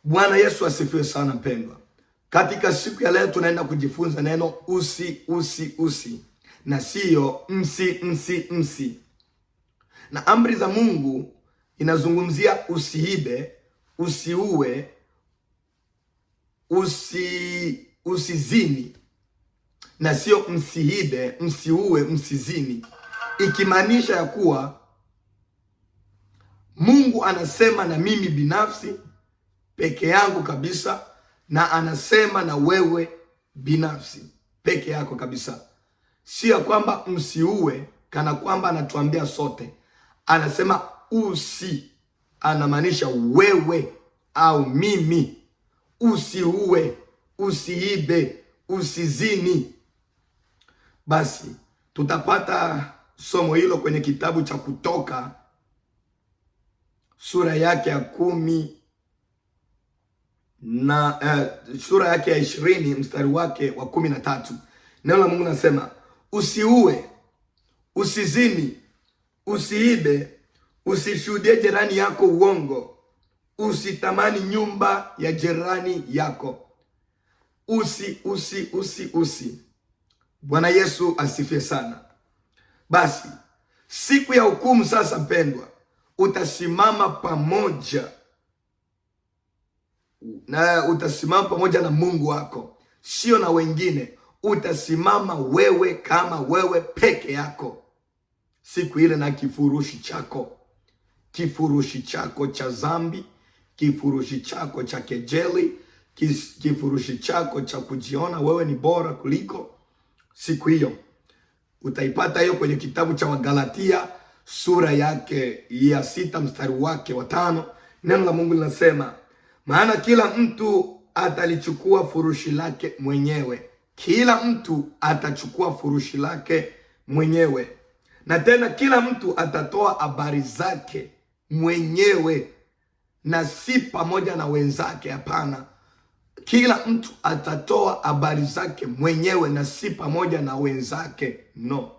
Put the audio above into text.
Bwana Yesu asifiwe sana mpendwa. Katika siku ya leo tunaenda kujifunza neno usi na siyo msi. Na amri za Mungu inazungumzia usiibe, usiue, usizini, na sio msiibe, msiue, msizini, ikimaanisha ya kuwa Mungu anasema na mimi binafsi peke yangu kabisa, na anasema na wewe binafsi peke yako kabisa. Sio kwamba msiue kana kwamba anatuambia sote. Anasema anamaanisha wewe au mimi. Usiue, usiibe, usizini. Basi tutapata somo hilo kwenye kitabu cha Kutoka sura yake ya 10 na sura yake ya 20 mstari wake wa 13. Neno la Mungu nasema, usiue, usizini, usiibe, usishuhudie jirani yako uongo, usitamani nyumba ya jirani yako. Usi. Bwana Yesu asifiwe sana. Basi siku ya hukumu sasa, mpendwa, utasimama pamoja na Mungu wako, sio na wengine. Utasimama wewe kama wewe peke yako siku ile, na kifurushi chako cha dhambi, kifurushi chako cha kejeli, kifurushi chako cha kujiona wewe ni bora kuliko. Siku hiyo utaipata hiyo kwenye kitabu cha Wagalatia sura yake ya 6 mstari wake wa 5. Neno la Mungu linasema, maana kila mtu atalichukua furushi lake mwenyewe. Kila mtu atachukua furushi lake mwenyewe. Na tena kila mtu atatoa habari zake mwenyewe, na si pamoja na wenzake. Hapana, kila mtu atatoa habari zake mwenyewe na si pamoja na wenzake. No.